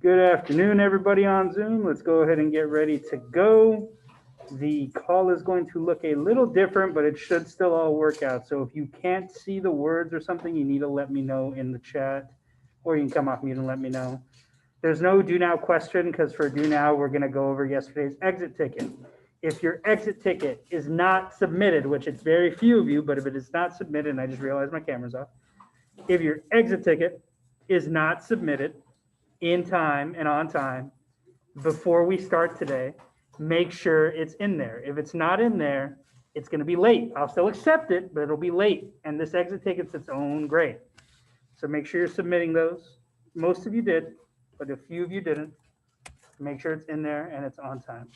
Good afternoon, everybody on Zoom. Let's go ahead and get ready to go. The call is going to look a little different, but it should still all work out. So if you can't see the words or something, you need to let me know in the chat, or you can come off mute and let me know. There's no do now question, because for do now, we're going to go over yesterday's exit ticket. If your exit ticket is not submitted, which it's very few of you, but if it is not submitted, and I just realized my camera's off. If your exit ticket is not submitted in time and on time before we start today, make sure it's in there. If it's not in there, it's going to be late. I'll still accept it, but it'll be late. And this exit ticket's its own grade. So make sure you're submitting those. Most of you did, but a few of you didn't. Make sure it's in there and it's on time.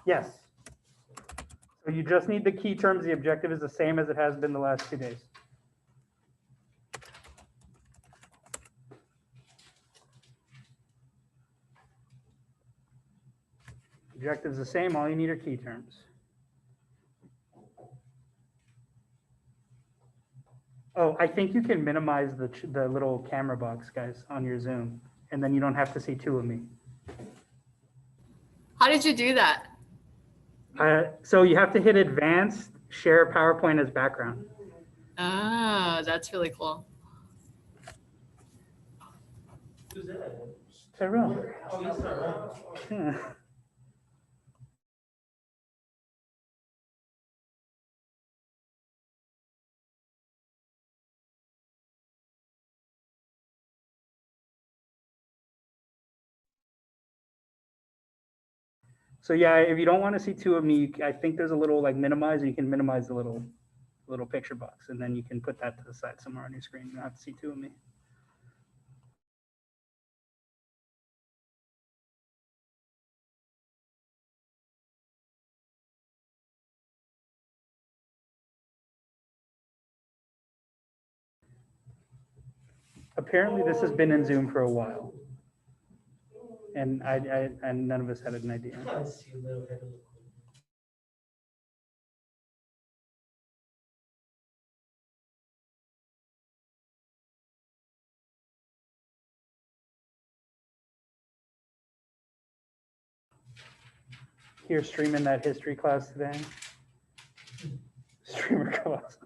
Yes. So you just need the key terms. The objective is the same as it has been the last 2 days. Objective is the same. All you need are key terms. Oh, I think you can minimize the little camera box, guys, on your Zoom, and then you don't have to see two of me. How did you do that? So you have to hit advanced, share PowerPoint as background. Ah, that's really cool. Who's that? Tyrell. Oh, that's Tyrell. Yeah. So yeah, if you don't want to see two of me, I think there's a little like minimize, and you can minimize the little picture box, and then you can put that to the side somewhere on your screen. You don't have to see two of me. Apparently this has been in Zoom for a while, and and none of us had an idea. Here streaming that history class today. Streamer class.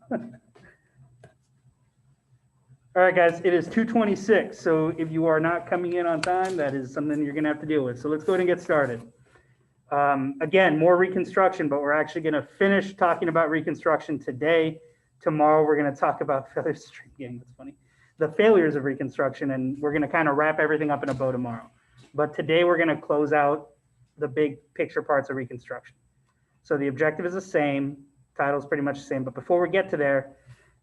All right, guys, it is 2:26. So if you are not coming in on time, that is something you're gonna have to deal with. So let's go ahead and get started. Again, more Reconstruction, but we're actually gonna finish talking about Reconstruction today. Tomorrow, we're gonna talk about failures stream game. That's funny. The failures of Reconstruction, and we're gonna kind of wrap everything up in a bow tomorrow. But today we're gonna close out the big picture parts of Reconstruction. So the objective is the same, title's pretty much the same, but before we get to there,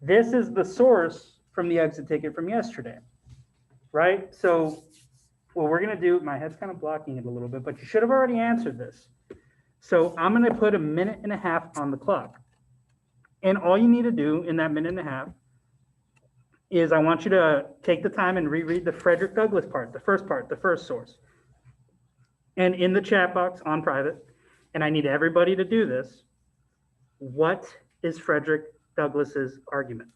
this is the source from the exit ticket from yesterday, right? So what we're gonna do, my head's kind of blocking it a little bit, but you should have already answered this. So I'm gonna put 1.5 minutes on the clock. And all you need to do in that 1.5 minutes is I want you to take the time and reread the Frederick Douglass part, the first source. And in the chat box on private, and I need everybody to do this, what is Frederick Douglass's argument?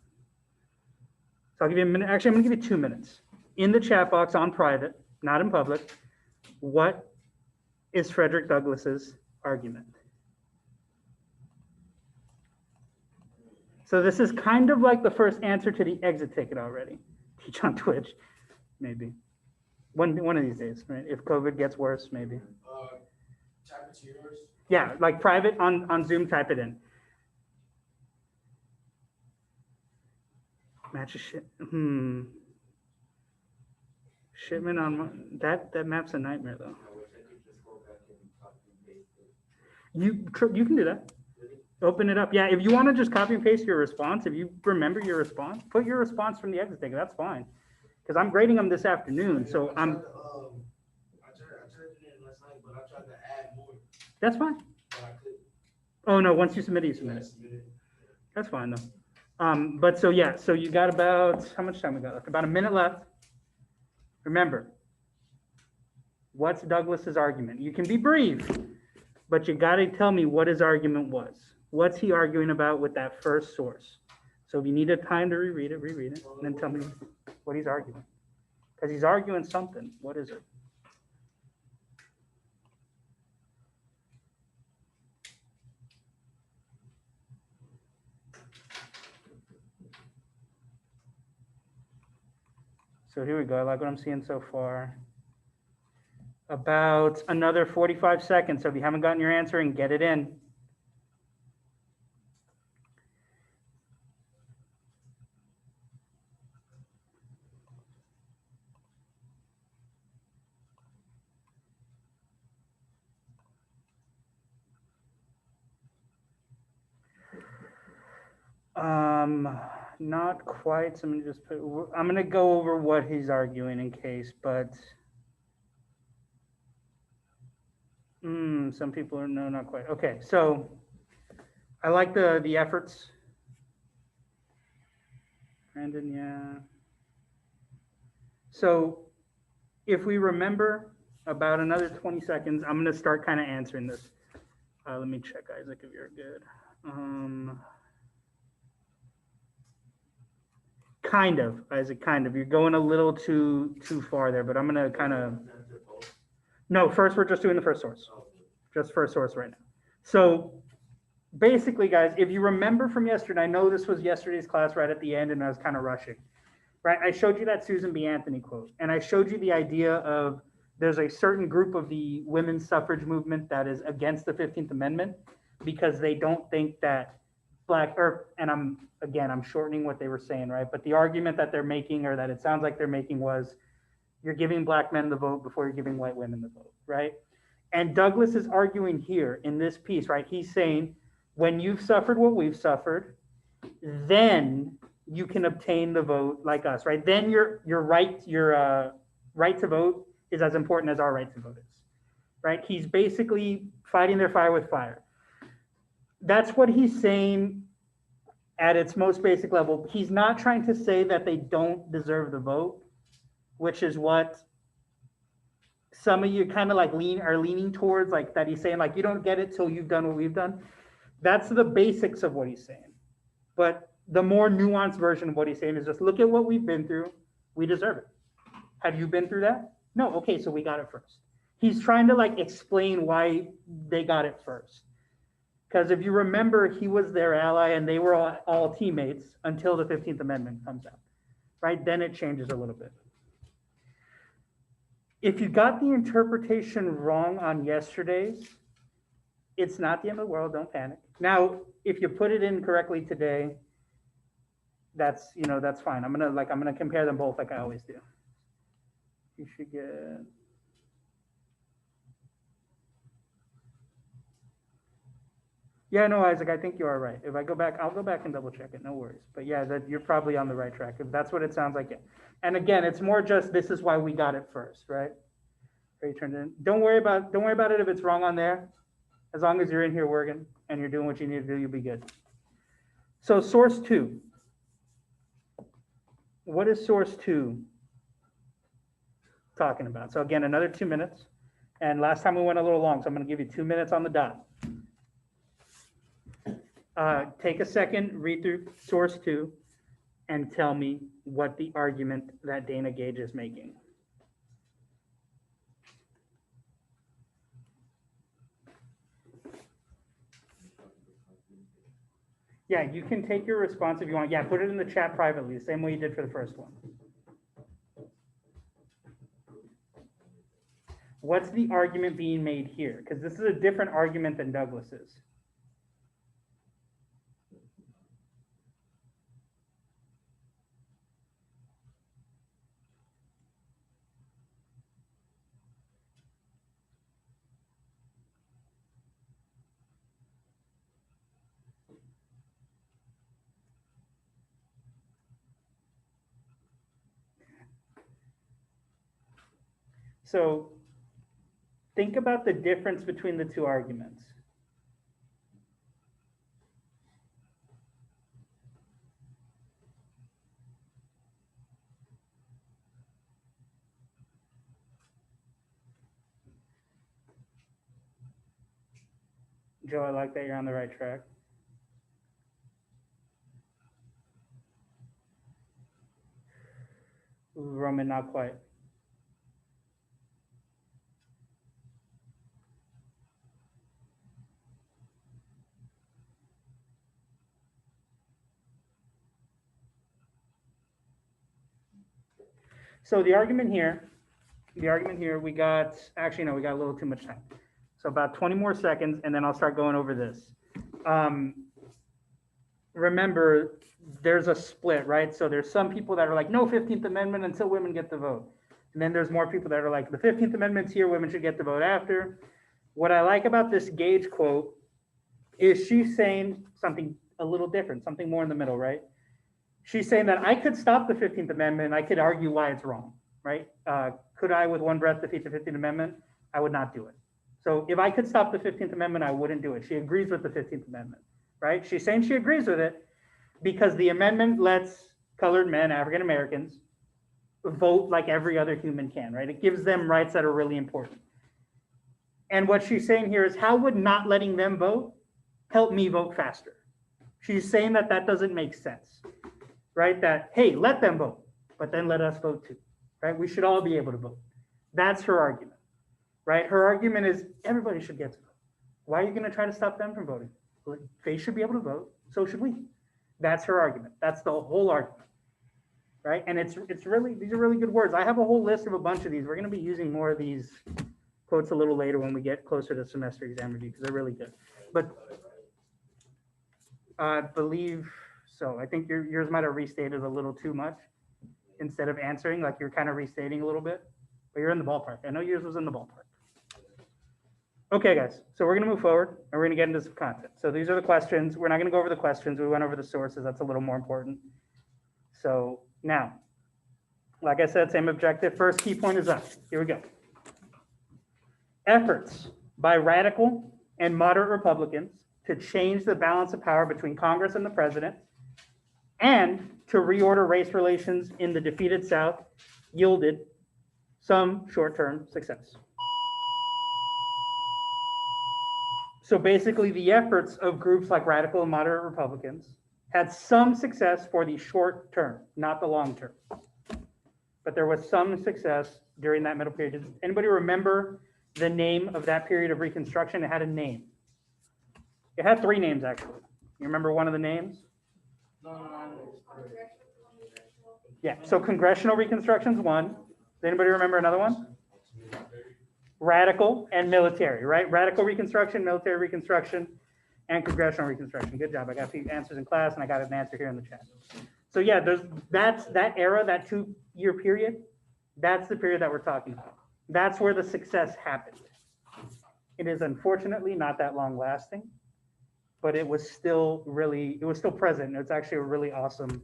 So I'll give you a minute. Actually, I'm going to give you 2 minutes. In the chat box on private, not in public, what is Frederick Douglass's argument? So this is kind of like the first answer to the exit ticket already. Teach on Twitch, maybe. One of these days, right? If COVID gets worse, maybe. Type it to yours. Yeah, like private on Zoom, type it in. Match a shit. Shipment on that map's a nightmare though. I wish I could just go back and copy and paste it. You can do that. Open it up. Yeah, if you want to just copy and paste your response, if you remember your response, put your response from the exit ticket. That's fine. Because I'm grading them this afternoon, so I I'm. turned it in last night, but I tried to add more. That's fine. But I couldn't. Oh no, once you submit it, you submit it. That's fine though. But so yeah, so you got about, how much time we got left? About 1 minute left. Remember, what's Douglas's argument? You can be brief, but you got to tell me what his argument was. What's he arguing about with that first source? So if you need a time to reread it, and then tell me what he's arguing. Because he's arguing something. What is it? So here we go. I like what I'm seeing so far. About another 45 seconds. So if you haven't gotten your answer, and get it in. Not quite. So I'm gonna just put, I'm gonna go over what he's arguing in case, but some people are, no, not quite. Okay, so I like the efforts. Brandon, yeah. So if we remember about another 20 seconds, I'm gonna start kind of answering this. Let me check, Isaac, if you're good. Kind of, Isaac, kind of. You're going a little too far there, but I'm gonna kind of. Answer both. No, first we're just doing the first source. Just first source right now. So basically, guys, if you remember from yesterday, I know this was yesterday's class right at the end, and I was kind of rushing. Right, I showed you that Susan B. Anthony quote, and I showed you the idea of there's a certain group of the women's suffrage movement that is against the 15th Amendment because they don't think that and I'm shortening what they were saying, right? But the argument that they're making, or that it sounds like they're making, was you're giving black men the vote before you're giving white women the vote, right? And Douglas is arguing here in this piece, right? He's saying, when you've suffered what we've suffered, then you can obtain the vote like us, right? Then your right to vote is as important as our right to vote is, right? He's basically fighting their fire with fire. That's what he's saying at its most basic level. He's not trying to say that they don't deserve the vote, which is what some of you kind of like are leaning towards, like that he's saying, like, you don't get it till you've done what we've done. That's the basics of what he's saying. But the more nuanced version of what he's saying is just look at what we've been through. We deserve it. Have you been through that? No. Okay, so we got it first. He's trying to like explain why they got it first. Because if you remember, he was their ally and they were all teammates until the 15th Amendment comes out, right? Then it changes a little bit. If you got the interpretation wrong on yesterday's, it's not the end of the world. Don't panic. Now, if you put it in correctly today, that's fine. I'm gonna compare them both like I always do. You should get. Yeah, no, Isaac, I think you are right. If I go back, I'll go back and double check it. No worries. But yeah, that you're probably on the right track. If that's what it sounds like. Yeah. And again, it's more just this is why we got it first, right? Or you turned it in. Don't worry about it if it's wrong on there. As long as you're in here working and you're doing what you need to do, you'll be good. So source 2. What is source 2 talking about? So again, another 2 minutes. And last time we went a little long, so I'm going to give you 2 minutes on the dot. Take a second, read through source 2, and tell me what the argument that Dana Gage is making. Yeah, you can take your response if you want. Yeah, put it in the chat privately, the same way you did for the first one. What's the argument being made here? Because this is a different argument than Douglas's. So think about the difference between the two arguments. Joe, I like that you're on the right track. Roman, not quite. So the argument here, we got, actually, no, we got a little too much time. So about 20 more seconds, and then I'll start going over this. Remember, there's a split, right? So there's some people that are like, no 15th Amendment until women get the vote. And then there's more people that are like, the 15th Amendment's here, women should get the vote after. What I like about this Gage quote is she's saying something a little different, something more in the middle, right? She's saying that I could stop the 15th Amendment, I could argue why it's wrong, right? Could I, with one breath, defeat the 15th Amendment? I would not do it. So if I could stop the 15th Amendment, I wouldn't do it. She agrees with the 15th Amendment, right? She's saying she agrees with it because the amendment lets colored men, African Americans, vote like every other human can, right? It gives them rights that are really important. And what she's saying here is, how would not letting them vote help me vote faster? She's saying that that doesn't make sense, right? That, hey, let them vote, but then let us vote too, right? We should all be able to vote. That's her argument, right? Her argument is everybody should get to vote. Why are you going to try to stop them from voting? They should be able to vote, so should we. That's her argument. That's the whole argument, right? And it's really, these are really good words. I have a whole list of a bunch of these. We're going to be using more of these quotes a little later when we get closer to semester exam review, because they're really good. But I believe so. I think yours might have restated a little too much instead of answering, like you're kind of restating a little bit, but you're in the ballpark. I know yours was in the ballpark. Okay, guys, so we're going to move forward and we're going to get into some content. So these are the questions. We're not going to go over the questions. We went over the sources. That's a little more important. So now, like I said, same objective. First key point is up. Here we go. Efforts by radical and moderate Republicans to change the balance of power between Congress and the president and to reorder race relations in the defeated South yielded some short-term success. So basically, the efforts of groups like radical and moderate Republicans had some success for the short term, not the long term. But there was some success during that middle period. Does anybody remember the name of that period of Reconstruction? It had a name. It had three names, actually. You remember one of the names? Yeah, so Congressional Reconstruction's one. Does anybody remember another one? Radical and military, right? Radical Reconstruction, military Reconstruction, and Congressional Reconstruction. Good job. I got a few answers in class and I got an answer here in the chat. So yeah, that's that era, that 2-year period, that's the period that we're talking about. That's where the success happened. It is unfortunately not that long lasting, but it was still present. It's actually a really awesome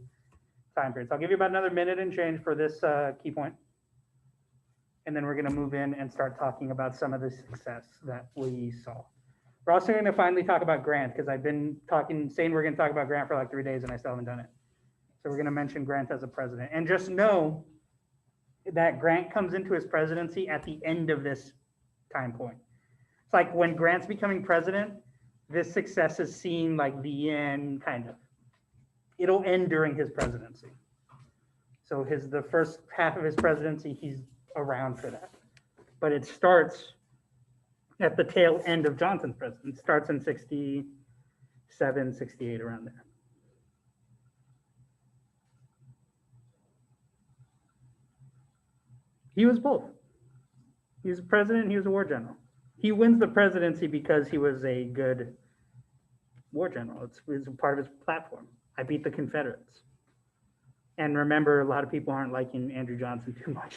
time period. So I'll give you about another minute and change for this key point. And then we're going to move in and start talking about some of the success that we saw. We're also going to finally talk about Grant, because I've been saying we're going to talk about Grant for like 3 days and I still haven't done it. So we're going to mention Grant as a president. And just know that Grant comes into his presidency at the end of this time point. It's like when Grant's becoming president, this success is seen like the end, kind of. It'll end during his presidency. So the first half of his presidency, he's around for that. But it starts at the tail end of Johnson's presidency. It starts in 67, 68, around there. He was both. He was a president and he was a war general. He wins the presidency because he was a good war general. It's part of his platform. I beat the Confederates. And remember, a lot of people aren't liking Andrew Johnson too much.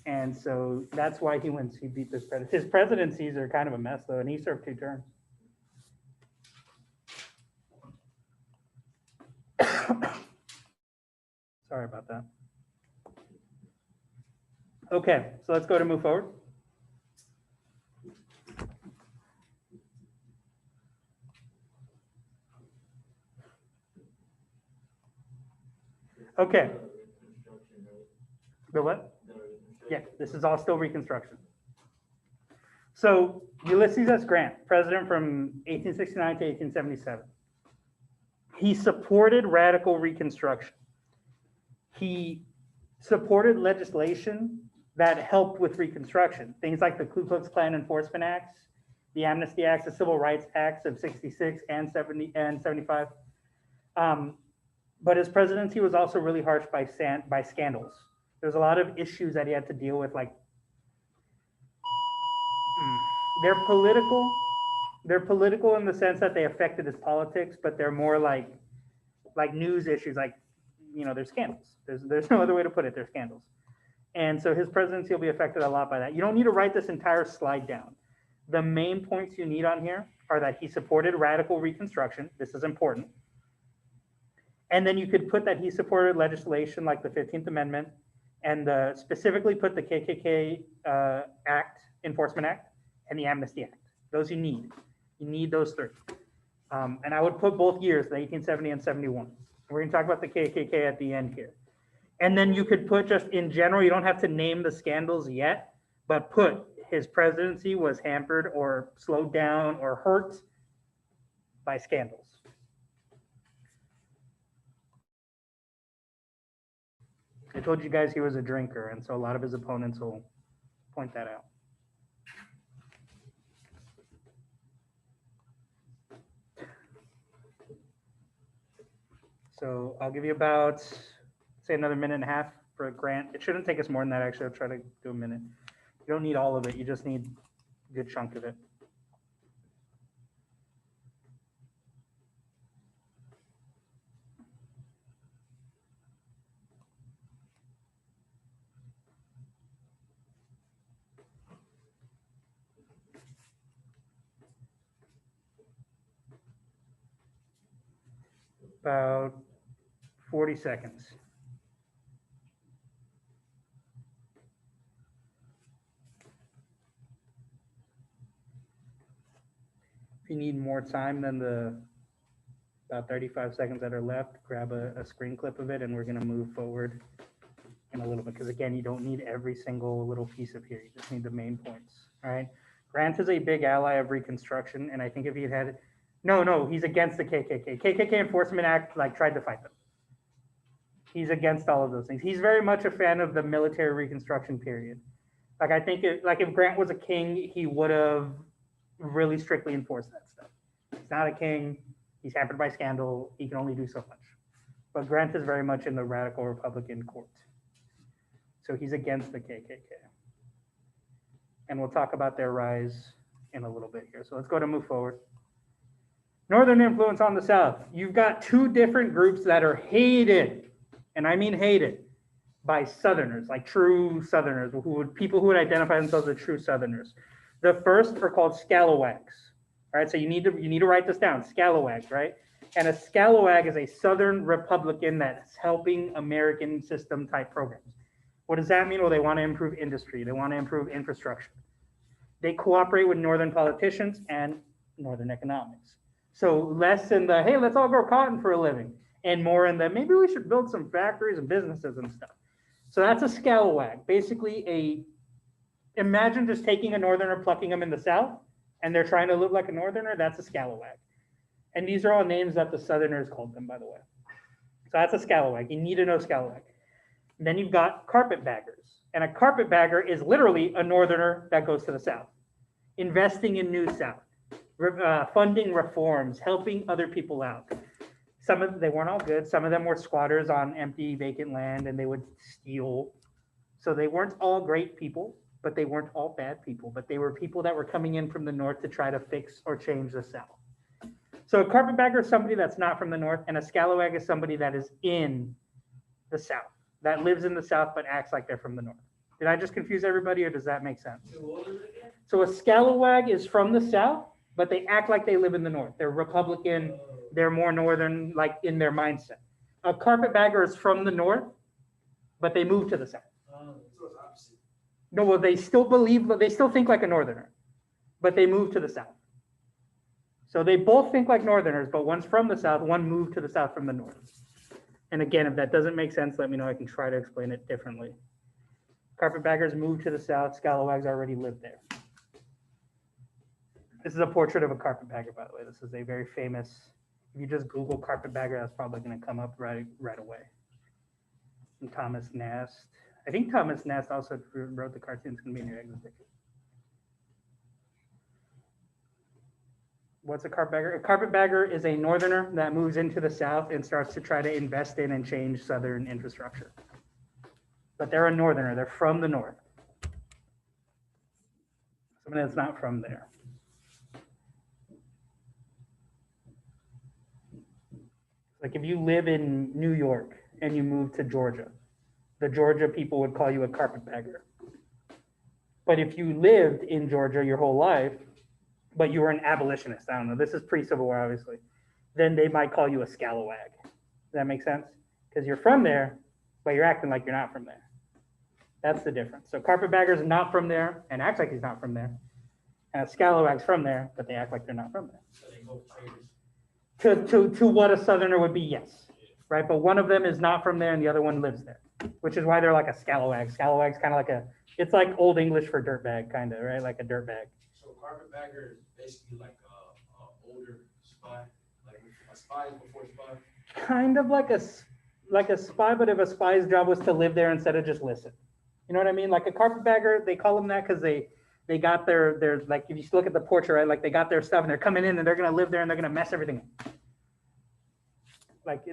And so that's why he wins. He beat this president. His presidencies are kind of a mess, though, and he served 2 terms. Sorry about that. Okay, so let's go to move forward. Okay. The what? Yeah, this is all still Reconstruction. So Ulysses S. Grant, president from 1869 to 1877. He supported radical Reconstruction. He supported legislation that helped with Reconstruction. Things like the Ku Klux Klan Enforcement Acts, the Amnesty Acts, the Civil Rights Acts of 66 and 70 and 75. But his presidency was also really harsh by scandals. There's a lot of issues that he had to deal with, like they're political. They're political in the sense that they affected his politics, but they're more like news issues, like there's scandals. There's no other way to put it. There's scandals. And so his presidency will be affected a lot by that. You don't need to write this entire slide down. The main points you need on here are that he supported radical Reconstruction. This is important. And then you could put that he supported legislation like the 15th Amendment and specifically put the KKK Enforcement Act and the Amnesty Act. Those you need. You need those three. And I would put both years, the 1870 and 71. We're going to talk about the KKK at the end here. And then you could put just in general, you don't have to name the scandals yet, but put his presidency was hampered or slowed down or hurt by scandals. I told you guys he was a drinker, and so a lot of his opponents will point that out. So I'll give you about, say, another minute and a half for a grant. It shouldn't take us more than that, actually. I'll try to do a minute. You don't need all of it. You just need a good chunk of it. About 40 seconds. If you need more time than the about 35 seconds that are left, grab a screen clip of it, and we're going to move forward in a little bit. Because again, you don't need every single little piece of here. You just need the main points. All right. Grant is a big ally of Reconstruction, and I think if he had, no, he's against the KKK. KKK Enforcement Act, like, tried to fight them. He's against all of those things. He's very much a fan of the military Reconstruction period. Like, I think if Grant was a king, he would have really strictly enforced that stuff. He's not a king. He's hampered by scandal. He can only do so much. But Grant is very much in the radical Republican court. So he's against the KKK. And we'll talk about their rise in a little bit here. So let's go to move forward. Northern influence on the South. You've got two different groups that are hated, and I mean hated, by Southerners, like true Southerners, people who would identify themselves as true Southerners. The first are called scalawags. All right, so you need to write this down, scalawags, right? And a scalawag is a Southern Republican that's helping American system type programs. What does that mean? Well, they want to improve industry. They want to improve infrastructure. They cooperate with Northern politicians and Northern economics. So less in the, hey, let's all grow cotton for a living, and more in the, maybe we should build some factories and businesses and stuff. So that's a scalawag. Basically, imagine just taking a Northerner, plucking them in the South, and they're trying to live like a Northerner. That's a scalawag. And these are all names that the Southerners called them, by the way. So that's a scalawag. You need to know scalawag. And then you've got carpetbaggers. And a carpetbagger is literally a Northerner that goes to the South, investing in New South. Funding reforms, helping other people out. They weren't all good. Some of them were squatters on empty, vacant land, and they would steal. So they weren't all great people, but they weren't all bad people. But they were people that were coming in from the North to try to fix or change the South. So a carpetbagger is somebody that's not from the North, and a scalawag is somebody that is in the South, that lives in the South but acts like they're from the North. Did I just confuse everybody, or does that make sense? So a scalawag is from the South, but they act like they live in the North. They're Republican. They're more Northern, like in their mindset. A carpetbagger is from the North, but they moved to the South. So it's opposite. No, well, they still think like a Northerner, but they moved to the South. So they both think like Northerners, but one's from the South, one moved to the South from the North. And again, if that doesn't make sense, let me know. I can try to explain it differently. Carpetbaggers moved to the South. Scalawags already lived there. This is a portrait of a carpetbagger, by the way. This is a very famous, if you just Google carpetbagger, that's probably going to come up right away. And Thomas Nast. I think Thomas Nast also wrote the cartoon. It's going to be in your exhibit. What's a carpetbagger? A carpetbagger is a Northerner that moves into the South and starts to try to invest in and change Southern infrastructure. but they're a northerner. They're from the north. Someone that's not from there. Like if you live in New York and you move to Georgia, the Georgia people would call you a carpetbagger. But if you lived in Georgia your whole life, but you were an abolitionist, I don't know, this is pre-Civil War, obviously, then they might call you a scalawag. Does that make sense? Because you're from there, but you're acting like you're not from there. That's the difference. So carpetbagger's not from there and acts like he's not from there. And a scalawag's from there, but they act like they're not from there. So they both traders. To what a southerner would be, yes. Right, but one of them is not from there and the other one lives there, which is why they're like a scalawag. Scalawag's kind of like it's like Old English for dirtbag, kind of, right? Like a dirtbag. So carpetbagger is basically like a older spy, like a spy is before spy. Kind of like a spy, but if a spy's job was to live there instead of just listen. You know what I mean? Like a carpetbagger, they call them that because they got their like, if you look at the portrait, right? Like they got their stuff and they're coming in and they're gonna live there and they're gonna mess everything up. Like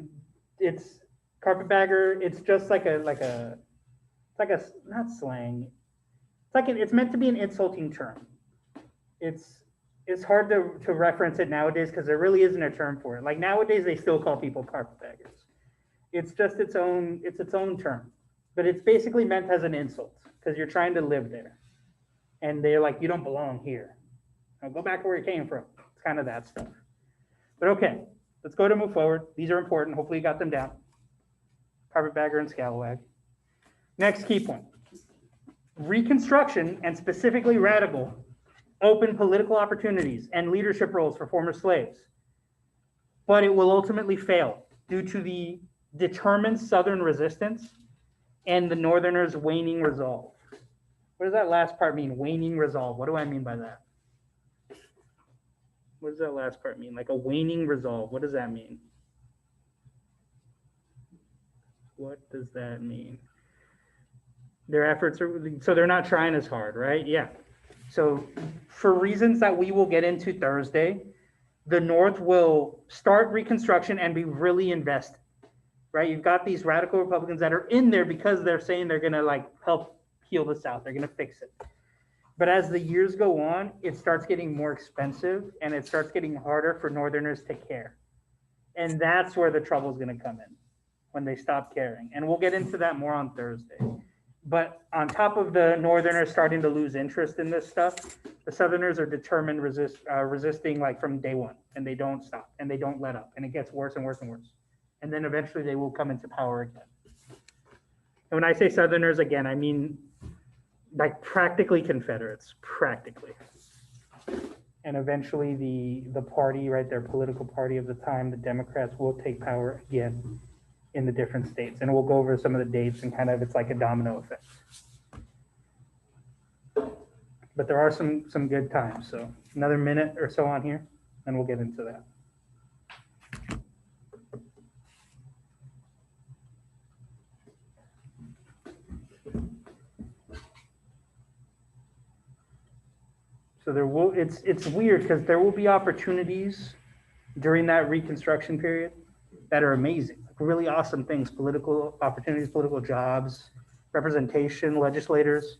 it's carpetbagger. It's just like a not slang. It's meant to be an insulting term. It's hard to reference it nowadays because there really isn't a term for it. Like nowadays they still call people carpetbaggers. It's just its own term, but it's basically meant as an insult because you're trying to live there, and they're like, you don't belong here. Now go back to where you came from. It's kind of that stuff. But okay, let's go to move forward. These are important. Hopefully you got them down. Carpetbagger and scalawag. Next key point. Reconstruction, and specifically radical, open political opportunities and leadership roles for former slaves. But it will ultimately fail due to the determined Southern resistance and the Northerners' waning resolve. What does that last part mean? Waning resolve. What do I mean by that? What does that last part mean? Like a waning resolve. What does that mean? What does that mean? Their efforts are, so they're not trying as hard, right? Yeah. So for reasons that we will get into Thursday, the North will start Reconstruction and be really invested, right? You've got these radical Republicans that are in there because they're saying they're gonna like help heal the South. They're gonna fix it. But as the years go on, it starts getting more expensive and it starts getting harder for Northerners to care. And that's where the trouble is gonna come in, when they stop caring. And we'll get into that more on Thursday. But on top of the Northerners starting to lose interest in this stuff, the Southerners are determined resisting like from day one, and they don't stop and they don't let up, and it gets worse and worse and worse. And then eventually they will come into power again. And when I say Southerners, again, I mean like practically Confederates, practically. And eventually the party, right, their political party of the time, the Democrats, will take power again in the different states. And we'll go over some of the dates and kind of, it's like a domino effect. But there are some good times. So another minute or so on here, and we'll get into that. So there will, it's weird because there will be opportunities during that Reconstruction period that are amazing, like really awesome things, political opportunities, political jobs, representation, legislators.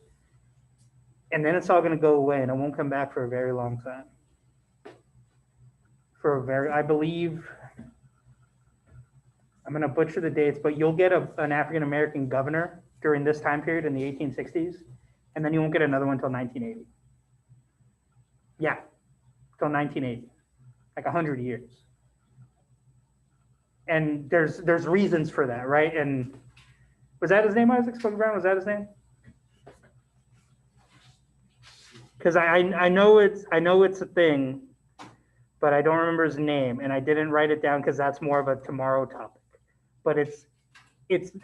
And then it's all going to go away and it won't come back for a very long time. I believe, I'm going to butcher the dates, but you'll get an African-American governor during this time period in the 1860s, and then you won't get another one until 1980. Yeah, till 1980, like 100 years. And there's reasons for that, right? And was that his name, Isaac Slugger Brown? Was that his name? Because I know it's a thing, but I don't remember his name, and I didn't write it down because that's more of a tomorrow topic. But it's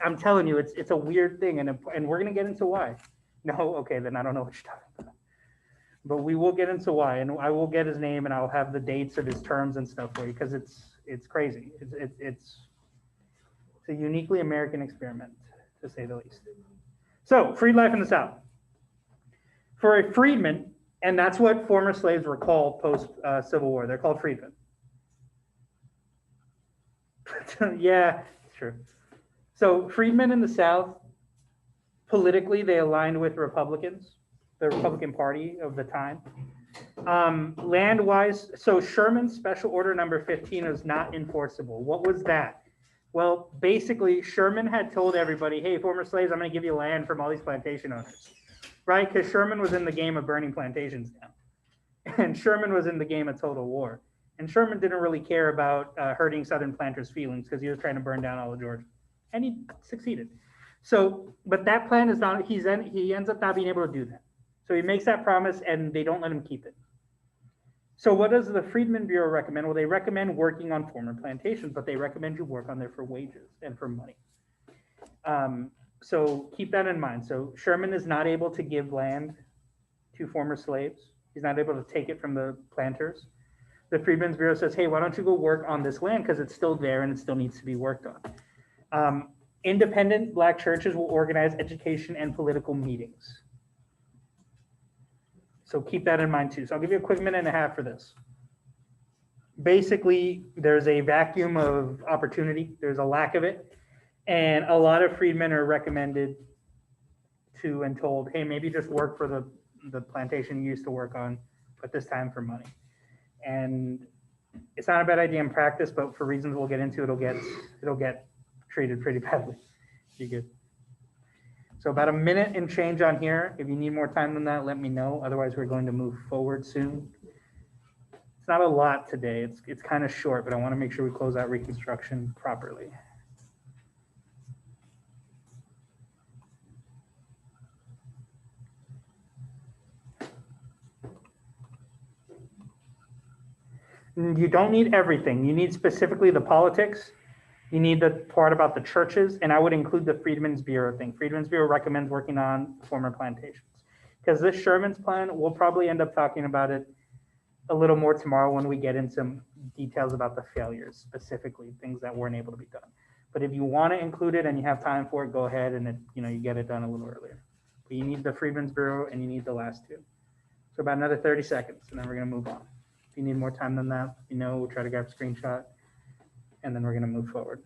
I'm telling you, it's a weird thing, and we're gonna get into why. No, okay, then I don't know what you're talking about. But we will get into why, and I will get his name, and I'll have the dates of his terms and stuff for you because it's crazy. It's a uniquely American experiment, to say the least. So, freed life in the South. For a freedman, and that's what former slaves were called post Civil War. They're called freedmen. Yeah, it's true. So freedmen in the South, Politically, they aligned with Republicans, the Republican Party of the time. Land-wise, so Sherman's Special Order number 15 is not enforceable. What was that? Well, basically, Sherman had told everybody, hey, former slaves, I'm going to give you land from all these plantation owners, right? Because Sherman was in the game of burning plantations down. And Sherman was in the game of total war. And Sherman didn't really care about hurting Southern planters' feelings because he was trying to burn down all of Georgia. And he succeeded. So, but that plan is not, he ends up not being able to do that. So he makes that promise and they don't let him keep it. So what does the Freedmen Bureau recommend? Well, they recommend working on former plantations, but they recommend you work on there for wages and for money. So keep that in mind. So Sherman is not able to give land to former slaves. He's not able to take it from the planters. The Freedmen's Bureau says, hey, why don't you go work on this land because it's still there and it still needs to be worked on. Independent Black churches will organize education and political meetings. So keep that in mind too. So I'll give you a quick minute and a half for this. Basically, there's a vacuum of opportunity. There's a lack of it. And a lot of freedmen are recommended to and told, hey, maybe just work for the plantation you used to work on, but this time for money. And it's not a bad idea in practice, but for reasons we'll get into, it'll get treated pretty badly. Be good. So about a minute and change on here. If you need more time than that, let me know. Otherwise, we're going to move forward soon. It's not a lot today. It's kind of short, but I want to make sure we close out Reconstruction properly. You don't need everything. You need specifically the politics. You need the part about the churches, and I would include the Freedmen's Bureau thing. Freedmen's Bureau recommends working on former plantations. Because this Sherman's plan, we'll probably end up talking about it a little more tomorrow when we get into some details about the failures, specifically things that weren't able to be done. But if you want to include it and you have time for it, go ahead and you get it done a little earlier. But you need the Freedmen's Bureau and you need the last two. So about another 30 seconds, and then we're going to move on. If you need more time than that, we'll try to grab a screenshot, and then we're going to move forward.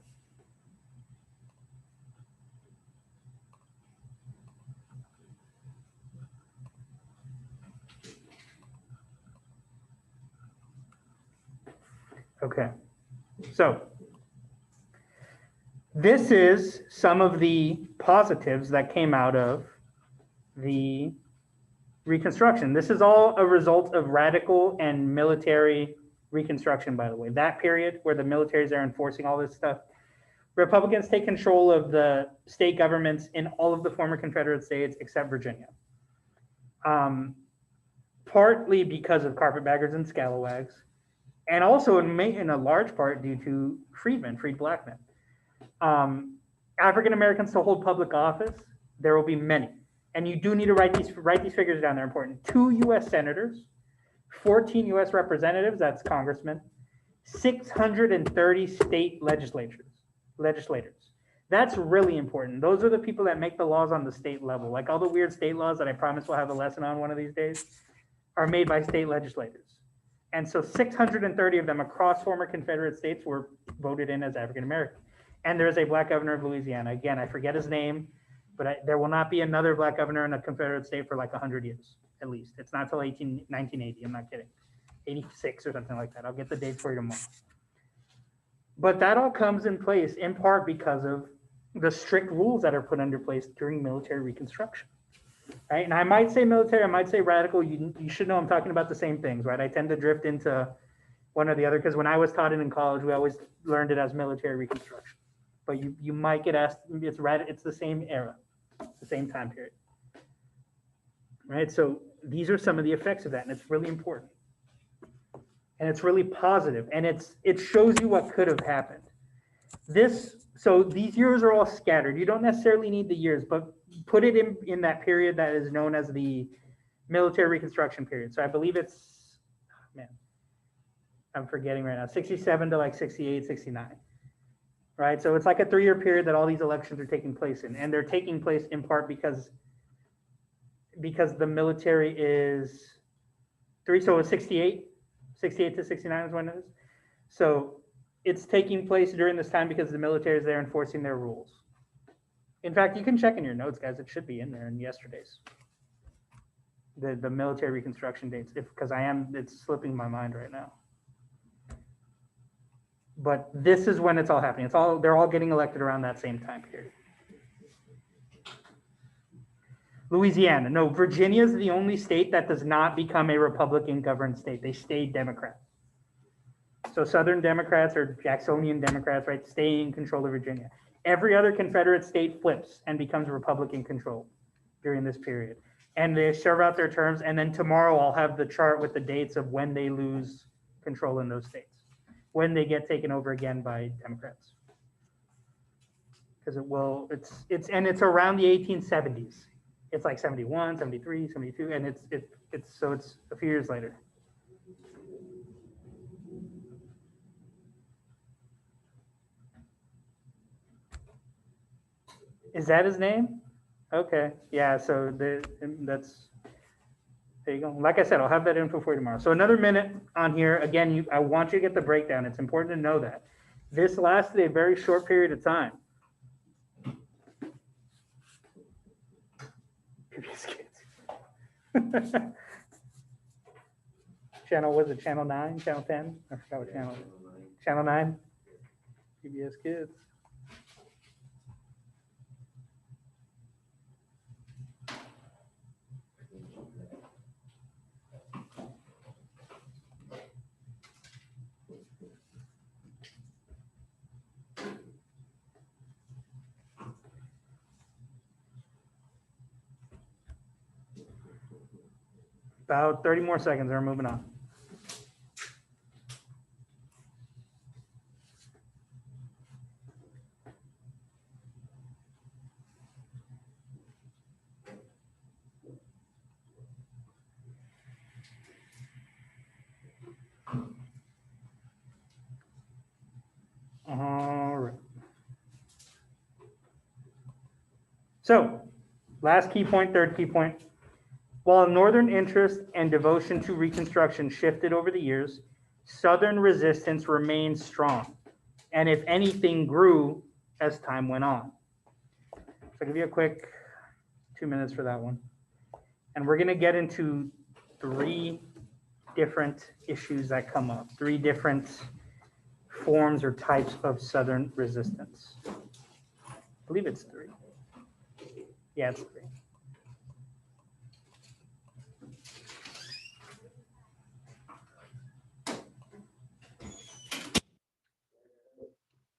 Okay, so this is some of the positives that came out of the Reconstruction. This is all a result of radical and military Reconstruction, by the way. That period where the military is there enforcing all this stuff. Republicans take control of the state governments in all of the former Confederate states except Virginia. Partly because of carpetbaggers and scalawags, and also in a large part due to freed black men. African Americans to hold public office, there will be many. And you do need to write these figures down. They're important. 2 U.S. senators, 14 U.S. representatives, that's congressmen, 630 state legislators. That's really important. Those are the people that make the laws on the state level. Like all the weird state laws that I promise we'll have a lesson on one of these days are made by state legislators. And so 630 of them across former Confederate states were voted in as African American. And there is a black governor of Louisiana. Again, I forget his name, but there will not be another black governor in a Confederate state for like 100 years, at least. It's not till 1980, I'm not kidding. 86 or something like that. I'll get the dates for you tomorrow. But that all comes in place in part because of the strict rules that are put into place during military Reconstruction, right? And I might say military, I might say radical. You should know I'm talking about the same things, right? I tend to drift into one or the other because when I was taught it in college, we always learned it as military Reconstruction. But you might get asked, it's the same era, the same time period, right? So these are some of the effects of that, and it's really important. And it's really positive, and it shows you what could have happened. So these years are all scattered. You don't necessarily need the years, but put it in that period that is known as the military Reconstruction period. So I believe it's, I'm forgetting right now, 67 to like 68, 69. Right, so it's like a 3-year period that all these elections are taking place in, and they're taking place in part because the military is so it's 68 to 69 is when it is. So it's taking place during this time because the military is there enforcing their rules In fact, you can check in your notes, guys. It should be in there in yesterday's. The military reconstruction dates, because it's slipping my mind right now. But this is when it's all happening. They're all getting elected around that same time period. Louisiana, no, Virginia is the only state that does not become a Republican governed state. They stay Democrat. So Southern Democrats or Jacksonian Democrats, right, stay in control of Virginia. Every other Confederate state flips and becomes Republican control during this period. And they serve out their terms. And then tomorrow I'll have the chart with the dates of when they lose control in those states, when they get taken over again by Democrats. Because it's around the 1870s. It's like 71, 73, 72, and it's a few years later. Is that his name? Okay, yeah, so there you go. Like I said, I'll have that info for you tomorrow. So another minute on here. Again, I want you to get the breakdown. It's important to know that. This lasted a very short period of time. Channel, was it channel 9, channel 10? I forgot what channel. Channel 9? PBS Kids. About 30 more seconds, and we're moving on. All right. So, last key point, third key point. While Northern interest and devotion to Reconstruction shifted over the years, Southern resistance remained strong, and if anything, grew as time went on. So I'll give you a quick 2 minutes for that one. And we're going to get into 3 different issues that come up, 3 different forms or types of Southern resistance. I believe it's 3. Yeah, it's 3.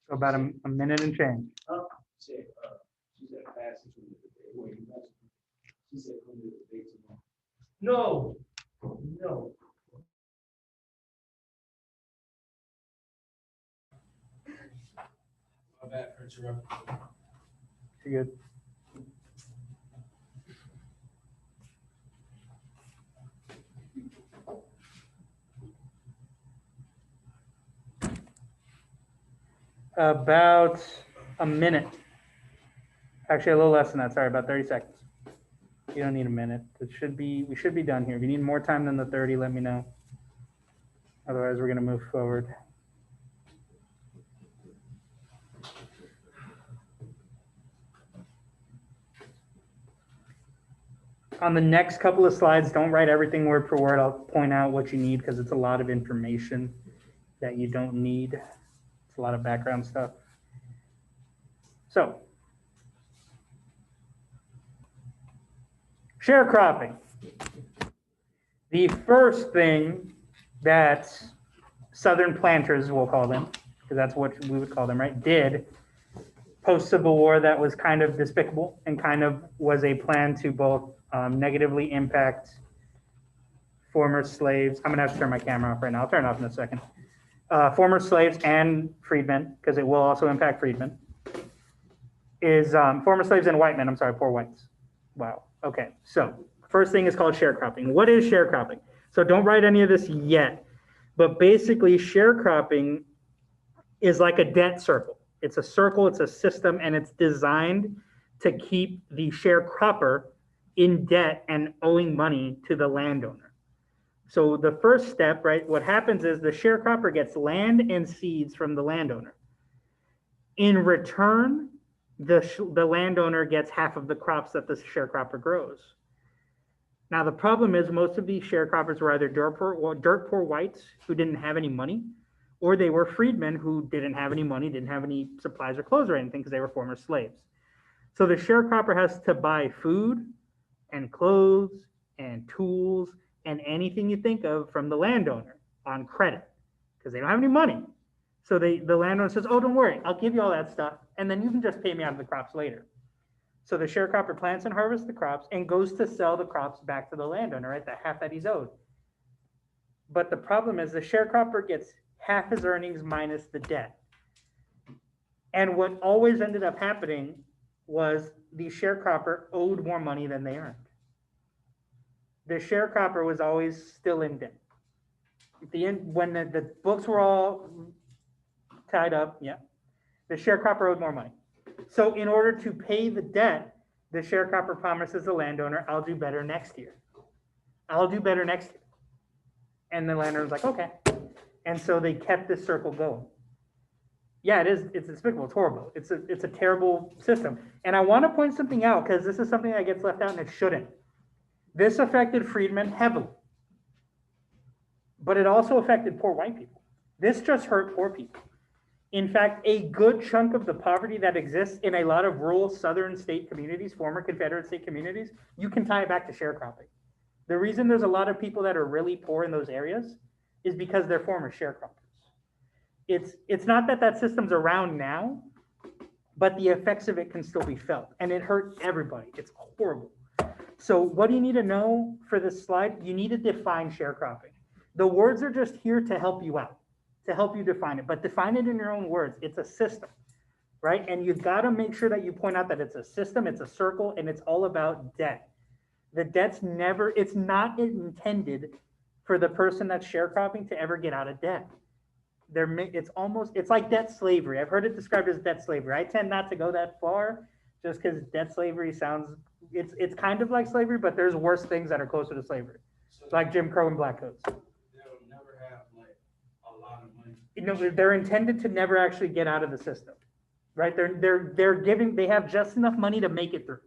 So about a minute and change. She said passage from the debate. Wait, she said from the debate tomorrow. No. My bad for interrupting. You're good. About a minute. Actually, a little less than that. Sorry, about 30 seconds. You don't need a minute. We should be done here. If you need more time than the 30, let me know. Otherwise, we're going to move forward. On the next couple of slides, don't write everything word for word. I'll point out what you need because it's a lot of information that you don't need. It's a lot of background stuff. So, sharecropping. The first thing that Southern planters, we'll call them, because that's what we would call them, right, did post-Civil War that was kind of despicable and kind of was a plan to both negatively impact former slaves. I'm going to have to turn my camera off right now. I'll turn it off in a second. Former slaves and freedmen, because it will also impact freedmen, is former slaves and white men. I'm sorry, poor whites. Wow. Okay. So first thing is called sharecropping. What is sharecropping? So don't write any of this yet, but basically sharecropping is like a debt circle. It's a circle, it's a system, and it's designed to keep the sharecropper in debt and owing money to the landowner. So the first step, right, what happens is the sharecropper gets land and seeds from the landowner. In return, the landowner gets half of the crops that the sharecropper grows. Now, the problem is most of these sharecroppers were either dirt poor whites who didn't have any money, or they were freedmen who didn't have any money, didn't have any supplies or clothes or anything because they were former slaves. So the sharecropper has to buy food and clothes and tools and anything you think of from the landowner on credit because they don't have any money. So the landowner says, oh, don't worry, I'll give you all that stuff, and then you can just pay me out of the crops later. So the sharecropper plants and harvests the crops and goes to sell the crops back to the landowner, right? The half that he's owed. But the problem is the sharecropper gets half his earnings minus the debt. And what always ended up happening was the sharecropper owed more money than they earned. The sharecropper was always still in debt. At the end, when the books were all tied up, yeah, the sharecropper owed more money. So in order to pay the debt, the sharecropper promises the landowner, I'll do better next year. I'll do better next year. And the landowner's like, okay. And so they kept this circle going. Yeah, it's despicable, it's horrible. It's a terrible system. And I want to point something out because this is something that gets left out and it shouldn't. This affected freedmen heavily. But it also affected poor white people. This just hurt poor people. In fact, a good chunk of the poverty that exists in a lot of rural southern state communities, former Confederate state communities, you can tie it back to sharecropping. The reason there's a lot of people that are really poor in those areas is because they're former sharecroppers. It's not that system's around now, but the effects of it can still be felt, and it hurt everybody. It's horrible. So what do you need to know for this slide? You need to define sharecropping. The words are just here to help you out, to help you define it, but define it in your own words. It's a system, right? And you've got to make sure that you point out that it's a system, it's a circle, and it's all about debt. The debt's it's not intended for the person that's sharecropping to ever get out of debt. It's like debt slavery. I've heard it described as debt slavery. I tend not to go that far just because debt slavery sounds, it's kind of like slavery, but there's worse things that are closer to slavery, like Jim Crow and black codes. They'll never have like a lot of money. You know, they're intended to never actually get out of the system, right? They have just enough money to make it through,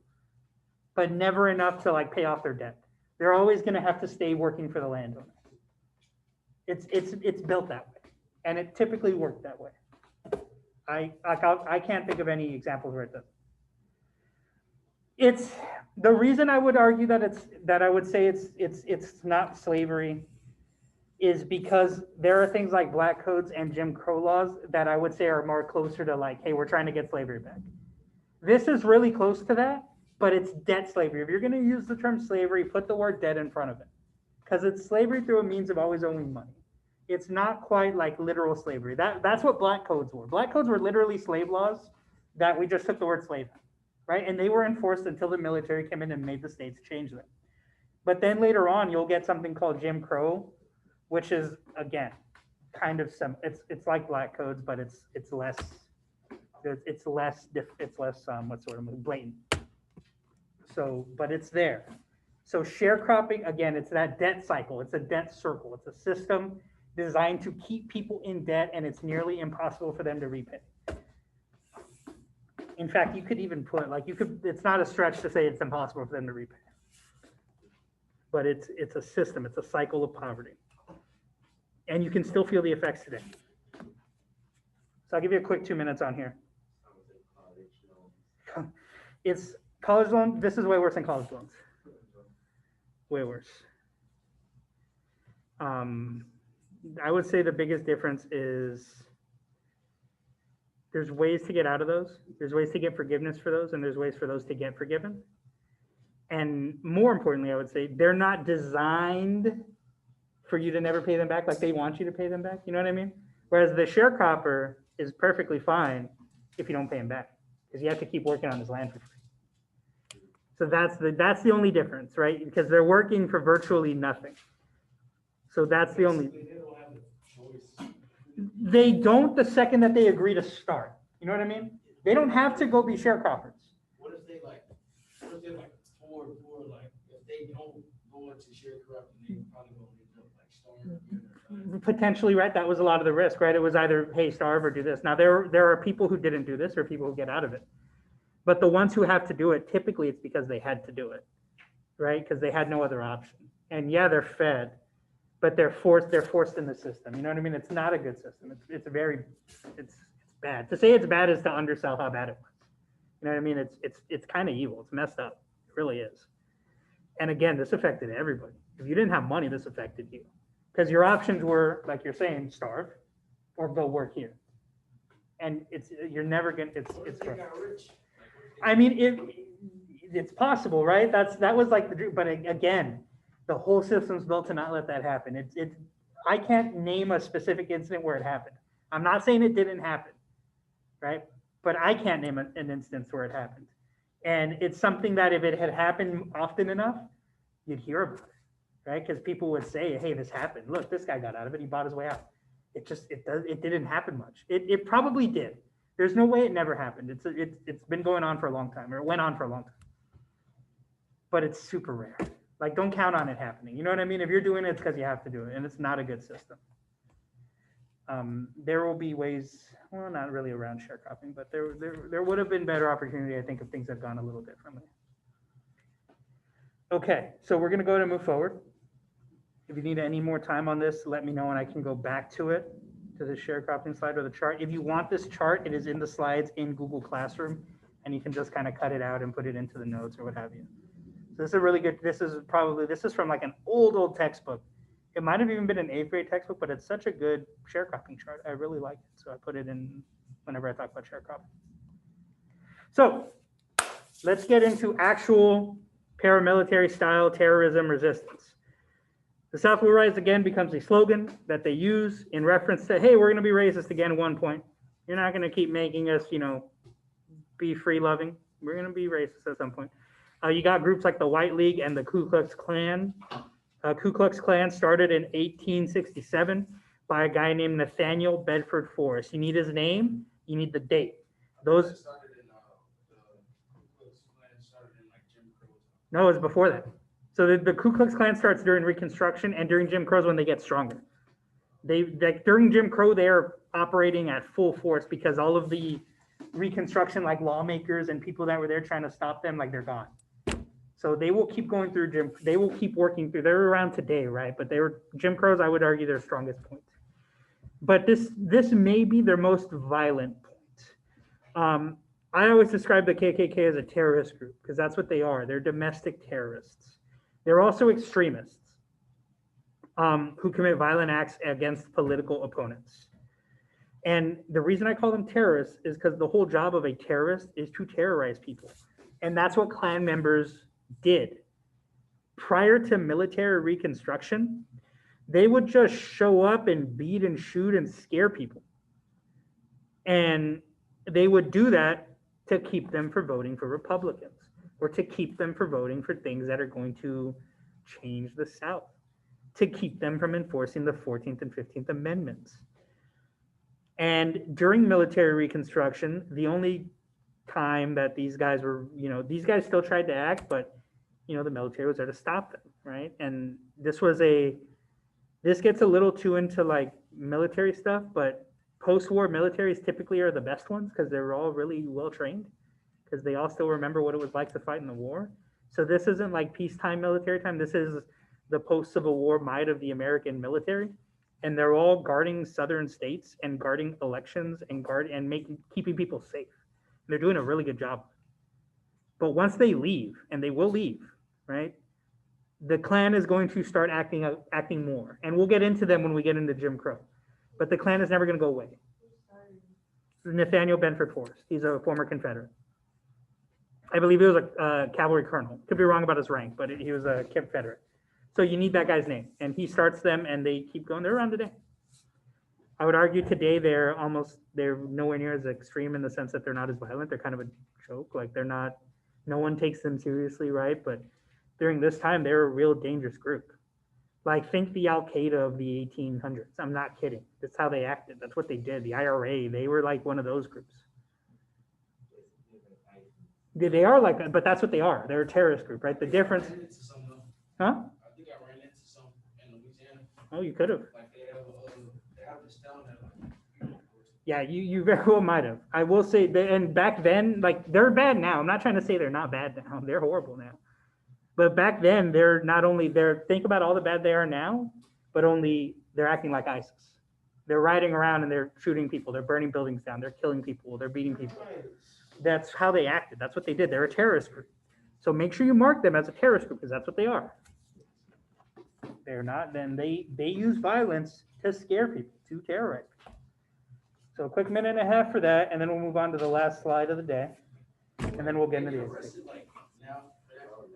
but never enough to like pay off their debt. They're always going to have to stay working for the landowner. It's built that way. And it typically worked that way. I can't think of any examples where it doesn't. It's the reason I would argue that I would say it's not slavery is because there are things like black codes and Jim Crow laws that I would say are more closer to like, hey, we're trying to get slavery back. This is really close to that, but it's debt slavery. If you're going to use the term slavery, put the word debt in front of it, because it's slavery through a means of always owing money. It's not quite like literal slavery. That's what black codes were. Black codes were literally slave laws that we just took the word slave out, right? And they were enforced until the military came in and made the states change them. But then later on, you'll get something called Jim Crow, which is, again, kind of it's like black codes, but it's less blatant. So, but it's there. So sharecropping, again, it's that debt cycle. It's a debt circle. It's a system designed to keep people in debt, and it's nearly impossible for them to repay. In fact, you could even put, it's not a stretch to say it's impossible for them to repay. But it's a system, it's a cycle of poverty. And you can still feel the effects today. So I'll give you a quick 2 minutes on here. It's college loan, this is way worse than college loans. Way worse. I would say the biggest difference is there's ways to get out of those. There's ways to get forgiveness for those, and there's ways for those to get forgiven. And more importantly, I would say they're not designed for you to never pay them back like they want you to pay them back. You know what I mean? Whereas the sharecropper is perfectly fine if you don't pay him back, because you have to keep working on his land for free. So that's the only difference, right? Because they're working for virtually nothing. So that's the only. They don't the second that they agree to start. You know what I mean? They don't have to go be sharecroppers. What if they poor, like if they don't go into sharecropping, they probably gonna end up like starving. Potentially, right? That was a lot of the risk, right? It was either, hey, starve or do this. Now there are people who didn't do this, or people who get out of it. But the ones who have to do it, typically it's because they had to do it, right? Because they had no other option. And yeah, they're fed, but they're forced in the system. You know what I mean? It's not a good system. It's bad. To say it's bad is to undersell how bad it was. You know what I mean? It's kind of evil. It's messed up. It really is. And again, this affected everybody. If you didn't have money, this affected you. Because your options were, like you're saying, starve or go work here. And you're never gonna, it's rough. I mean, it's possible, right? That was like the dream, but again, the whole system's built to not let that happen. I can't name a specific incident where it happened. I'm not saying it didn't happen, right? But I can't name an instance where it happened. And it's something that if it had happened often enough, you'd hear about it, right? Because people would say, hey, this happened. Look, this guy got out of it. He bought his way out. It didn't happen much. It probably did. There's no way it never happened. It's been going on for a long time, or it went on for a long time. But it's super rare. Like, don't count on it happening. You know what I mean? If you're doing it, it's because you have to do it, and it's not a good system. There will be ways, well, not really around sharecropping, but there would have been better opportunity, I think, if things had gone a little differently. Okay, so we're going to go ahead and move forward. If you need any more time on this, let me know, and I can go back to it, to the sharecropping slide or the chart. If you want this chart, it is in the slides in Google Classroom, and you can just kind of cut it out and put it into the notes or what have you. So this is a really good, this is from like an old textbook. It might have even been an 8th grade textbook, but it's such a good sharecropping chart. I really like it. So I put it in whenever I talk about sharecropping. So let's get into actual paramilitary style terrorism resistance. The South will rise again becomes a slogan that they use in reference to, hey, we're going to be racist again at one point. You're not going to keep making us, be free loving. We're going to be racist at some point. You got groups like the White League and the Ku Klux Klan. Ku Klux Klan started in 1867 by a guy named Nathaniel Bedford Forrest. You need his name, you need the date. Those. No, it was before that. So the Ku Klux Klan starts during Reconstruction, and during Jim Crow's when they get stronger. During Jim Crow, they are operating at full force because all of the Reconstruction, like lawmakers and people that were there trying to stop them, like they're gone. So they will keep going through they will keep working through. They're around today, right? But Jim Crow's, I would argue, their strongest point. But this may be their most violent point. I always describe the KKK as a terrorist group because that's what they are. They're domestic terrorists. They're also extremists who commit violent acts against political opponents. And the reason I call them terrorists is because the whole job of a terrorist is to terrorize people. And that's what Klan members did. Prior to military reconstruction, they would just show up and beat and shoot and scare people. And they would do that to keep them from voting for Republicans or to keep them from voting for things that are going to change the South, to keep them from enforcing the 14th and 15th Amendments. And during military reconstruction, the only time that these guys were, these guys still tried to act, but, the military was there to stop them, right? And this gets a little too into like military stuff, but post-war militaries typically are the best ones because they're all really well trained because they all still remember what it was like to fight in the war. So this isn't like peacetime military time. This is the post-Civil War might of the American military. And they're all guarding southern states and guarding elections and keeping people safe. And they're doing a really good job. But once they leave, and they will leave, right? The Klan is going to start acting more. And we'll get into them when we get into Jim Crow. But the Klan is never going to go away. Nathaniel Bedford Forrest. He's a former Confederate. I believe he was a cavalry colonel. Could be wrong about his rank, but he was a Confederate. So you need that guy's name. And he starts them, and they keep going. They're around today. I would argue today they're nowhere near as extreme in the sense that they're not as violent. They're kind of a joke. Like no one takes them seriously, right? But during this time, they're a real dangerous group. Like think the Al-Qaeda of the 1800s. I'm not kidding. That's how they acted. That's what they did. The IRA, they were like one of those groups. They are like that, but that's what they are. They're a terrorist group, right? The difference. Huh? I think I ran into some in Louisiana. Oh, you could have. Like they have this town that Yeah, you very well might have. I will say that, and back then, like they're bad now. I'm not trying to say they're not bad now. They're horrible now. But back then, they're not only they're think about all the bad they are now, but only they're acting like ISIS. They're riding around and they're shooting people. They're burning buildings down. They're killing people. They're beating people. That's how they acted. That's what they did. They're a terrorist group. So make sure you mark them as a terrorist group because that's what they are. They're not. Then they use violence to scare people, to terrorize people. So a quick minute and a half for that, and then we'll move on to the last slide of the day, and then we'll get into the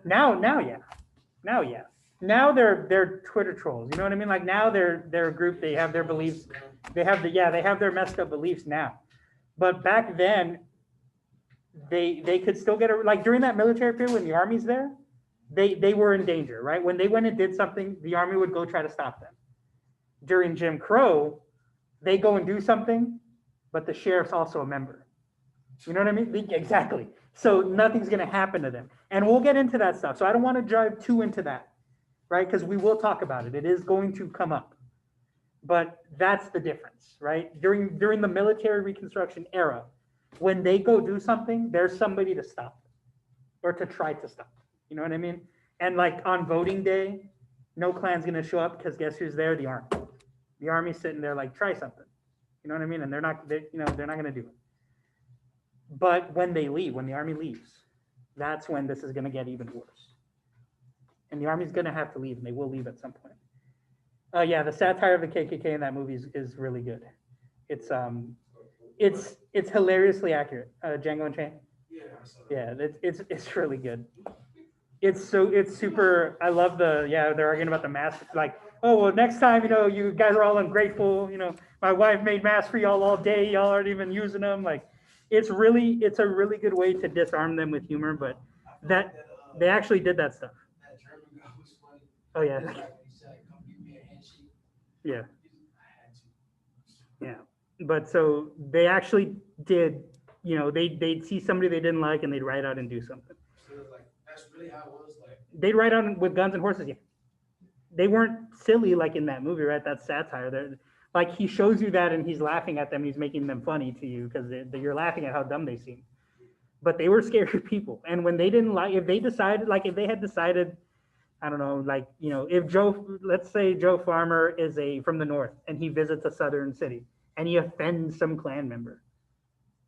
Now, yeah. Now they're Twitter trolls. You know what I mean? Like now they're a group. They have their beliefs. They have their messed up beliefs now. But back then, they could still get like during that military period when the army's there, they were in danger, right? When they went and did something, the army would go try to stop them. During Jim Crow, they go and do something, but the sheriff's also a member. You know what I mean? Exactly. So nothing's going to happen to them. And we'll get into that stuff. So I don't want to drive too into that, right? Because we will talk about it. It is going to come up. But that's the difference, right? During the military Reconstruction era, when they go do something, there's somebody to stop them or to try to stop them. You know what I mean? And like on voting day, no Klan's going to show up because guess who's there? The army. The army's sitting there like, try something. You know what I mean? And they're not going to do it. But when they leave, when the army leaves, that's when this is going to get even worse. And the army's going to have to leave, and they will leave at some point. Yeah, the satire of the KKK in that movie is really good. It's hilariously accurate. Django Unchained. Yeah, it's really good. It's super. I love they're arguing about the mask. Like, oh well, next time you guys are all ungrateful. My wife made masks for y'all all day. Y'all aren't even using them. Like, it's a really good way to disarm them with humor. But that they actually did that stuff. Oh yeah. Yeah. Yeah. But so they actually did, they'd see somebody they didn't like and they'd ride out and do something. So like that's really how it was like. They'd ride out with guns and horses. Yeah. They weren't silly like in that movie, right? That's satire. They're like he shows you that and he's laughing at them. He's making them funny to you because you're laughing at how dumb they seem. But they were scary people. And when they didn't like, if they had decided, I don't know, like, if let's say Joe Farmer is from the North and he visits a Southern city and he offends some Klan member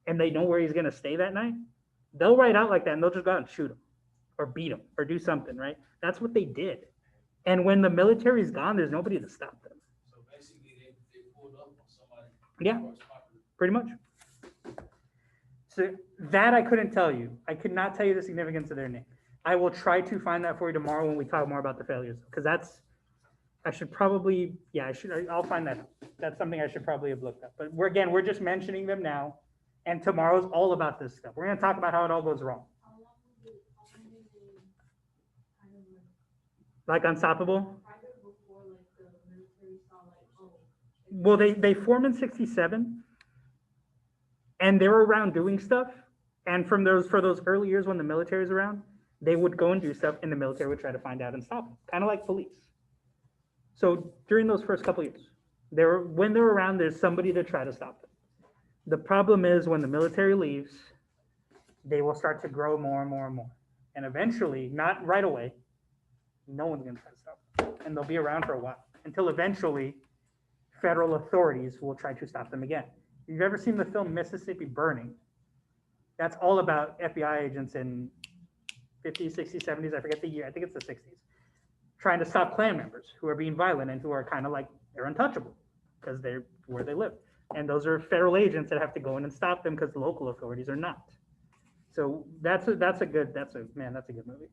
and they know where he's going to stay that night, they'll ride out like that and they'll just go out and shoot him or beat him or do something, right? That's what they did. And when the military's gone, there's nobody to stop them. So basically they pulled up on somebody. Yeah, pretty much. So that I couldn't tell you. I could not tell you the significance of their name. I will try to find that for you tomorrow when we talk more about the failures, because I'll find that out. That's something I should probably have looked up. But we're just mentioning them now, and tomorrow's all about this stuff. We're going to talk about how it all goes wrong. Like Unstoppable? Well, they formed in 1967, and they were around doing stuff. And for those early years when the military's around, they would go and do stuff, and the military would try to find out and stop them, kind of like police. So during those first couple of years, when they're around, there's somebody to try to stop them. The problem is when the military leaves, they will start to grow more and more and more. And eventually, not right away, no one's going to try to stop them. And they'll be around for a while until eventually federal authorities will try to stop them again. If you've ever seen the film Mississippi Burning, that's all about FBI agents in 50s, 60s, 70s, I forget the year, I think it's the 60s, trying to stop Klan members who are being violent and who are kind of like, they're untouchable because they're where they live. And those are federal agents that have to go in and stop them because the local authorities are not. So that's a good movie.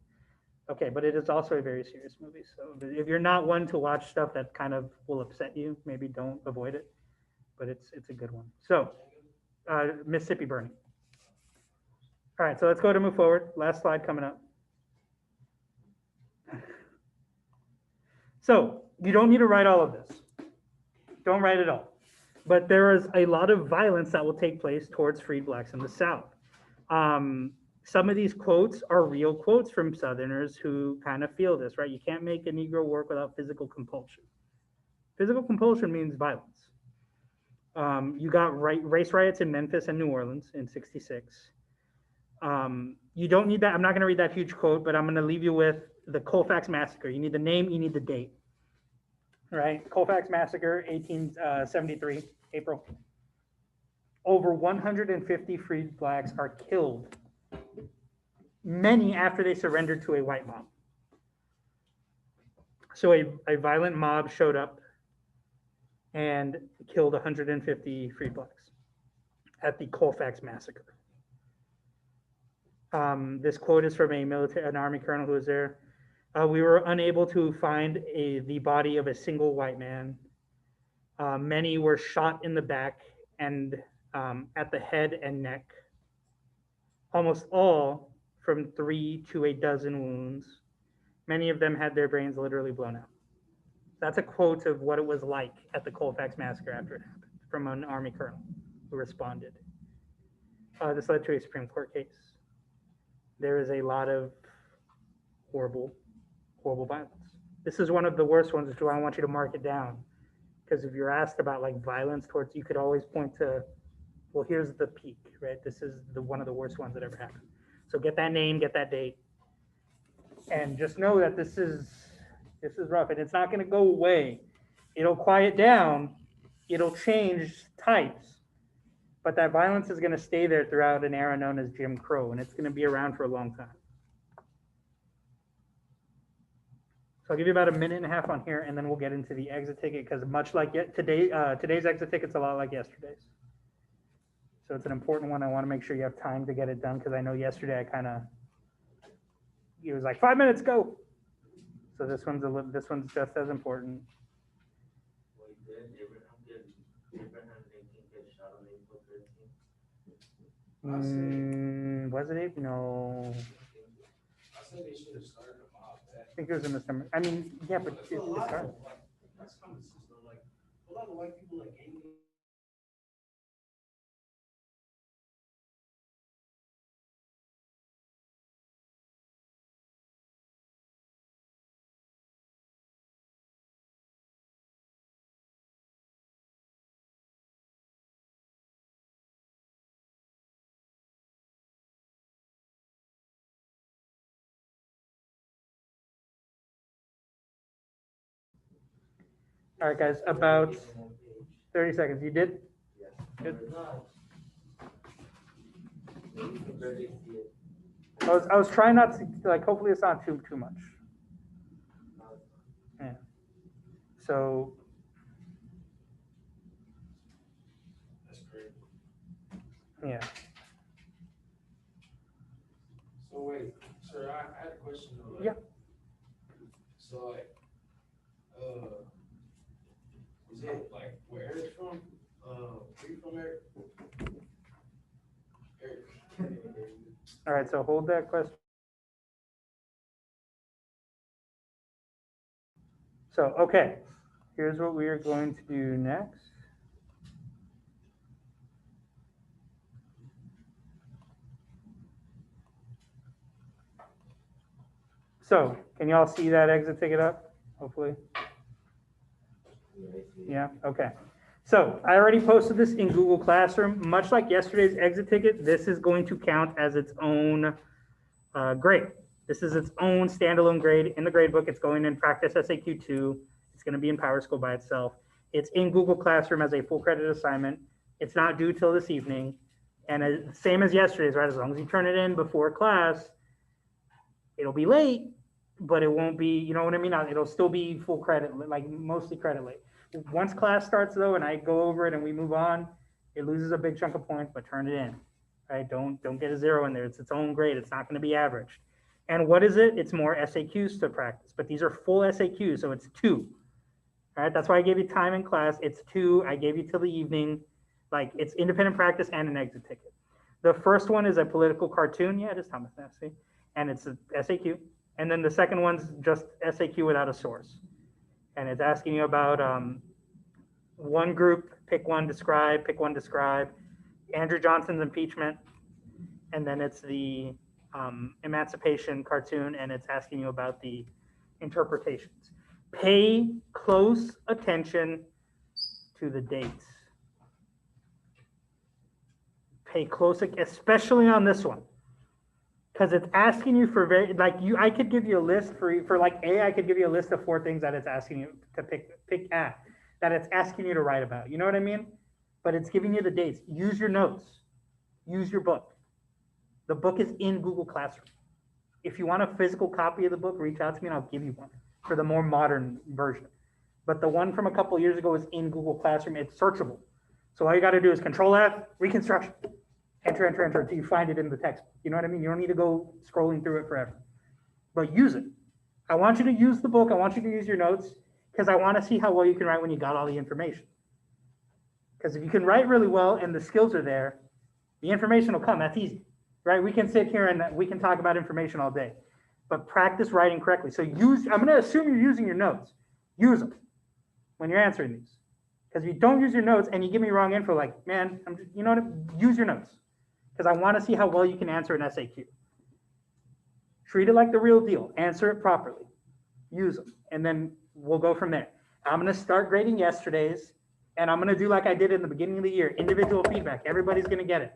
Okay, but it is also a very serious movie. So if you're not one to watch stuff that kind of will upset you, maybe don't avoid it. But it's a good one. So Mississippi Burning. All right, so let's go to move forward. Last slide coming up. So you don't need to write all of this. Don't write it all. But there is a lot of violence that will take place towards freed blacks in the South. Some of these quotes are real quotes from Southerners who kind of feel this, right? You can't make a Negro work without physical compulsion. Physical compulsion means violence. You got race riots in Memphis and New Orleans in 66. You don't need that. I'm not going to read that huge quote, but I'm going to leave you with the Colfax Massacre. You need the name, you need the date. Right? Colfax Massacre, 1873, April. Over 150 freed blacks are killed, many after they surrendered to a white mob. So a violent mob showed up and killed 150 freed blacks at the Colfax Massacre. This quote is from an army colonel who was there. We were unable to find the body of a single white man. Many were shot in the back and at the head and neck. Almost all from 3 to a dozen wounds. Many of them had their brains literally blown out. That's a quote of what it was like at the Colfax Massacre after it happened from an army colonel who responded. This led to a Supreme Court case. There is a lot of horrible, horrible violence. This is one of the worst ones, which is why I want you to mark it down. Because if you're asked about like violence towards, you could always point to, well, here's the peak, right? This is one of the worst ones that ever happened. So get that name, get that date, and just know that this is rough, and it's not going to go away. It'll quiet down, it'll change types, but that violence is going to stay there throughout an era known as Jim Crow, and it's going to be around for a long time. So I'll give you about a minute and a half on here, and then we'll get into the exit ticket, because much like today's exit ticket's a lot like yesterday's. So it's an important one. I want to make sure you have time to get it done, because I know yesterday it was like 5 minutes, go. So this one's just as important. Was it 8? No. I said they should have started them off. I think it was in the summer. I mean, yeah, but it started. That's common sense though. Like a lot of white people like gang. All right, guys, about 30 seconds. You did? Good. I was trying not to, like, hopefully it's not too much. Yeah. So, That's great. yeah. So wait, sir, I had a question though. Like, Yeah. So like, is it like where Eric's from? Where you from, Eric? Eric. All right, so hold that question. So, okay, here's what we are going to do next. So, can you all see that exit ticket up? Hopefully. Yeah, okay. So I already posted this in Google Classroom. Much like yesterday's exit ticket, this is going to count as its own grade. This is its own standalone grade in the gradebook. It's going in Practice SAQ 2. It's going to be in PowerSchool by itself. It's in Google Classroom as a full credit assignment. It's not due till this evening. And same as yesterday's, right? As long as you turn it in before class, it'll be late, but it won't be, you know what I mean? It'll still be full credit, like mostly credit late. Once class starts though, and I go over it and we move on, it loses a big chunk of points, but turn it in, right? Don't get a 0 in there. It's its own grade. It's not going to be averaged. And what is it? It's more SAQs to practice, but these are full SAQs, so it's 2. All right, that's why I gave you time in class. It's 2. I gave you till the evening. Like, it's independent practice and an exit ticket. The first one is a political cartoon. Yeah, it is Thomas Massey, and it's a SAQ. And then the second one's just SAQ without a source. And it's asking you about one group, pick one, describe, pick one, describe. Andrew Johnson's impeachment. And then it's the emancipation cartoon, and it's asking you about the interpretations. Pay close attention to the dates. pay close, especially on this one. Because it's asking you for I could give you a list for like A, I could give you a list of 4 things that it's asking you to pick at, that it's asking you to write about. You know what I mean? But it's giving you the dates. Use your notes. Use your book. The book is in Google Classroom. If you want a physical copy of the book, reach out to me and I'll give you one for the more modern version. But the one from a couple of years ago is in Google Classroom. It's searchable. So all you got to do is Control F, Reconstruction. Enter, enter, enter until you find it in the text. You know what I mean? You don't need to go scrolling through it forever. But use it. I want you to use the book. I want you to use your notes because I want to see how well you can write when you got all the information. Because if you can write really well and the skills are there, the information will come. That's easy, right? We can sit here and we can talk about information all day, but practice writing correctly. So I'm going to assume you're using your notes. Use them when you're answering these. Because if you don't use your notes and you give me wrong info, like, man, you know what? Use your notes. Because I want to see how well you can answer an SAQ. Treat it like the real deal. Answer it properly. Use them. And then we'll go from there. I'm going to start grading yesterday's. And I'm going to do like I did in the beginning of the year, individual feedback. Everybody's going to get it.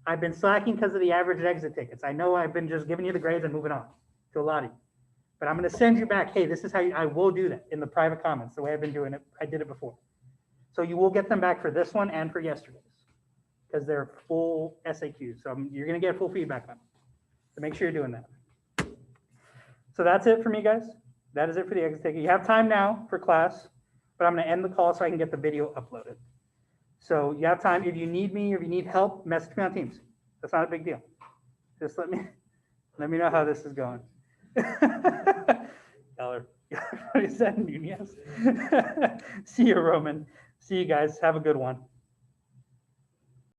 I've been slacking because of the average exit tickets. I know I've been just giving you the grades and moving on to a lot of you. But I'm going to send you back, hey, this is how I will do that in the private comments, the way I've been doing it. I did it before. So you will get them back for this one and for yesterday's because they're full SAQs. So you're going to get full feedback on them. So make sure you're doing that. So that's it for me, guys. That is it for the exit ticket. You have time now for class, but I'm going to end the call so I can get the video uploaded. So you have time. If you need me or if you need help, message me on Teams. That's not a big deal. Just let me know how this is going. Y'all are sending me, yes. See you, Roman. See you guys. Have a good one.